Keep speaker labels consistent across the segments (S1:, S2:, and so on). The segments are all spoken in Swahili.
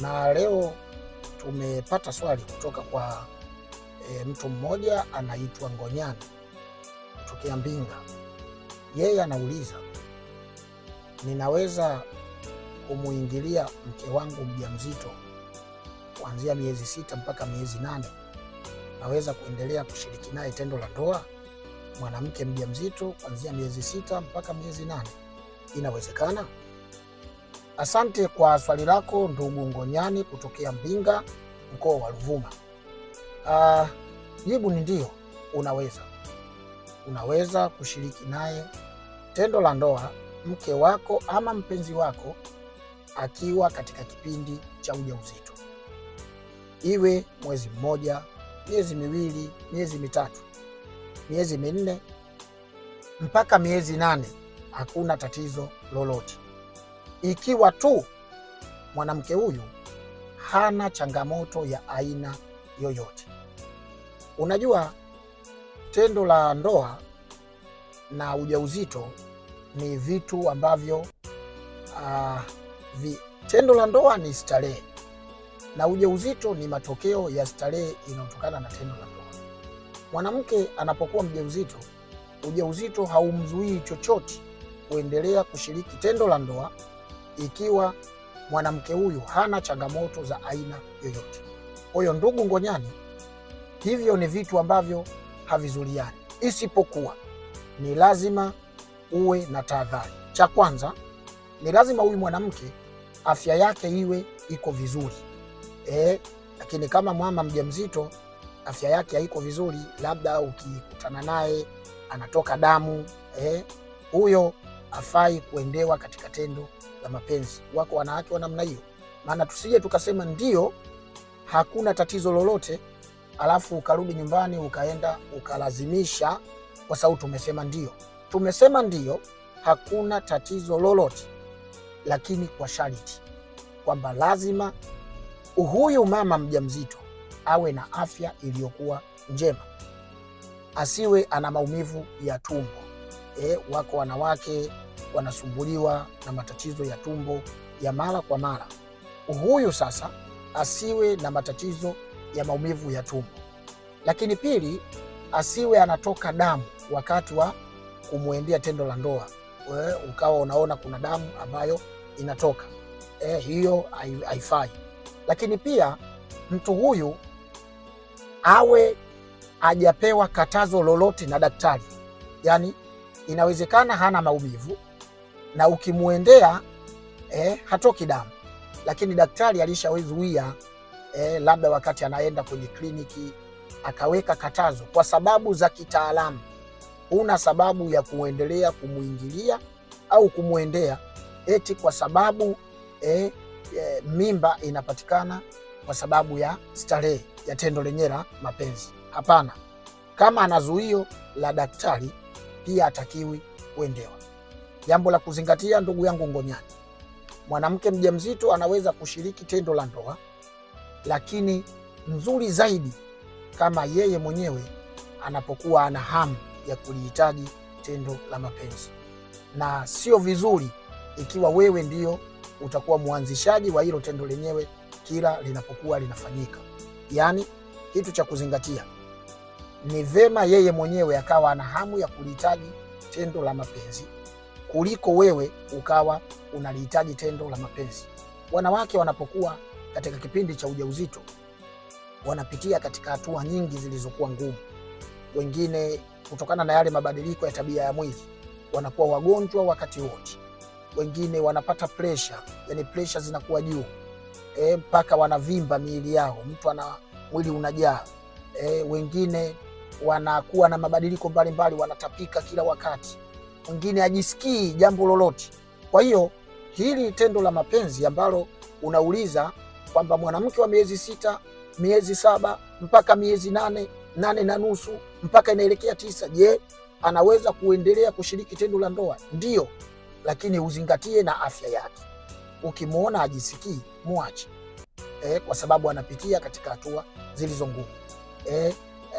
S1: Na leo tumepata swali kutoka kwa mtu mmoja anaitwa Ngonyani kutokea Mbinga. Yeye anauliza, ninaweza kumuingilia mke wangu mjamzito kuanzia miezi 6 mpaka miezi 8? Naweza kuendelea kushiriki naye tendo la ndoa mwanamke mjamzito kuanzia miezi 6 mpaka miezi 8? Inawezekana? Asante kwa swali lako ndugu Ngonyani kutokea Mbinga, mkoa wa Ruvuma. Jibu ni ndio, unaweza kushiriki naye tendo la ndoa mke wako ama mpenzi wako akiwa katika kipindi cha ujauzito, iwe mwezi mmoja, miezi miwili, miezi mitatu, miezi minne mpaka miezi 8. Hakuna tatizo lolote, ikiwa tu mwanamke huyu hana changamoto ya aina yoyote. Unajua, tendo la ndoa na ujauzito ni vitu ambavyo tendo la ndoa ni starehe na ujauzito ni matokeo ya starehe inayotokana na tendo la ndoa. Mwanamke anapokuwa mjamzito, ujauzito haumzuii chochote kuendelea kushiriki tendo la ndoa ikiwa mwanamke huyu hana changamoto za aina yoyote. Kwa hiyo ndugu Ngonyani, hivyo ni vitu ambavyo havizuliani, isipokuwa ni lazima uwe na tahadhari. Cha kwanza ni lazima huyu mwanamke afya yake iwe iko vizuri. Lakini kama mama mjamzito afya yake haiko vizuri, labda ukikutana naye anatoka damu, huyo afai kuendewa katika tendo la mapenzi. Wako wanawake wa namna hiyo, maana tusije tukasema ndio hakuna tatizo lolote alafu ukarudi nyumbani ukaenda ukalazimisha, kwa sababu tumesema ndio hakuna tatizo lolote, lakini kwa sharti kwamba lazima huyu mama mjamzito awe na afya iliyokuwa njema, asiwe ana maumivu ya tumbo. Wako wanawake wanasumbuliwa na matatizo ya tumbo ya mara kwa mara. Huyu sasa asiwe na matatizo ya maumivu ya tumbo. Lakini pili, asiwe anatoka damu wakati wa kumwendea tendo la ndoa, ukawa unaona kuna damu ambayo inatoka. Hiyo haifai. Lakini pia mtu huyu awe hajapewa katazo lolote na daktari. Yani inawezekana hana maumivu na ukimwendea hatoki damu, lakini daktari alishawazuia, labda wakati anaenda kwenye kliniki akaweka katazo kwa sababu za kitaalamu. Una sababu ya kuendelea kumuingilia au kumwendea eti kwa sababu mimba inapatikana kwa sababu ya starehe ya tendo lenyewe la mapenzi. Hapana. Kama ana zuio la daktari pia hatakiwi kuendewa. Jambo la kuzingatia ndugu yangu Ngonyani, mwanamke mjamzito anaweza kushiriki tendo la ndoa, lakini nzuri zaidi kama yeye mwenyewe anapokuwa ana hamu ya kulihitaji tendo la mapenzi, na sio vizuri ikiwa wewe ndio utakuwa mwanzishaji wa hilo tendo lenyewe kila linapokuwa linafanyika. Yani kitu cha kuzingatia ni vema yeye mwenyewe akawa ana hamu ya kulihitaji tendo la mapenzi kuliko wewe ukawa unalihitaji tendo la mapenzi. Wanawake wanapokuwa katika kipindi cha ujauzito wanapitia katika hatua nyingi zilizokuwa ngumu. Wengine kutokana na yale mabadiliko ya tabia ya mwili wanakuwa wagonjwa wakati wote. Wengine wanapata pressure, yani pressure zinakuwa juu, mpaka wanavimba miili yao, mtu ana mwili unajaa. Wengine wanakuwa na mabadiliko mbalimbali, wanatapika kila wakati. Wengine hajisikii jambo lolote. Kwa hiyo hili tendo la mapenzi ambalo unauliza kwamba mwanamke wa miezi 6, miezi 7 mpaka miezi 8, 8 na nusu mpaka inaelekea 9, je, anaweza kuendelea kushiriki tendo la ndoa? Ndio, lakini uzingatie na afya yake. Ukimwona hajisikii, muache, kwa sababu anapitia katika hatua zilizo ngumu.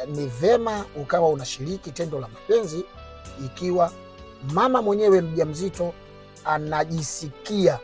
S1: Ni vema ukawa unashiriki tendo la mapenzi ikiwa mama mwenyewe mjamzito anajisikia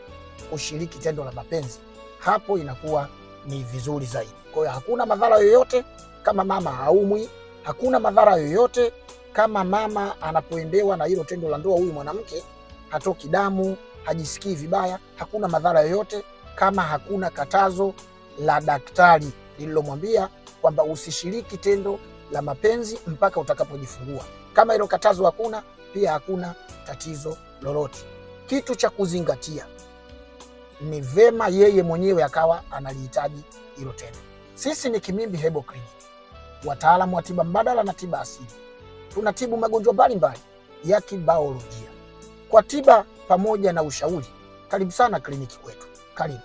S1: kushiriki tendo la mapenzi, hapo inakuwa ni vizuri zaidi. Kwa hiyo hakuna madhara yoyote kama mama haumwi, hakuna madhara yoyote kama mama anapoendewa na hilo tendo la ndoa, huyu mwanamke hatoki damu, hajisikii vibaya. Hakuna madhara yoyote kama hakuna katazo la daktari lililomwambia kwamba usishiriki tendo la mapenzi mpaka utakapojifungua. Kama hilo katazo hakuna, pia hakuna tatizo lolote. Kitu cha kuzingatia ni vema yeye mwenyewe akawa analihitaji hilo tendo. Sisi ni Kimimbi Herbal Clinic, wataalamu wa tiba mbadala na tiba asili. Tunatibu magonjwa mbalimbali ya kibiolojia kwa tiba pamoja na ushauri. Karibu sana kliniki kwetu. Karibu.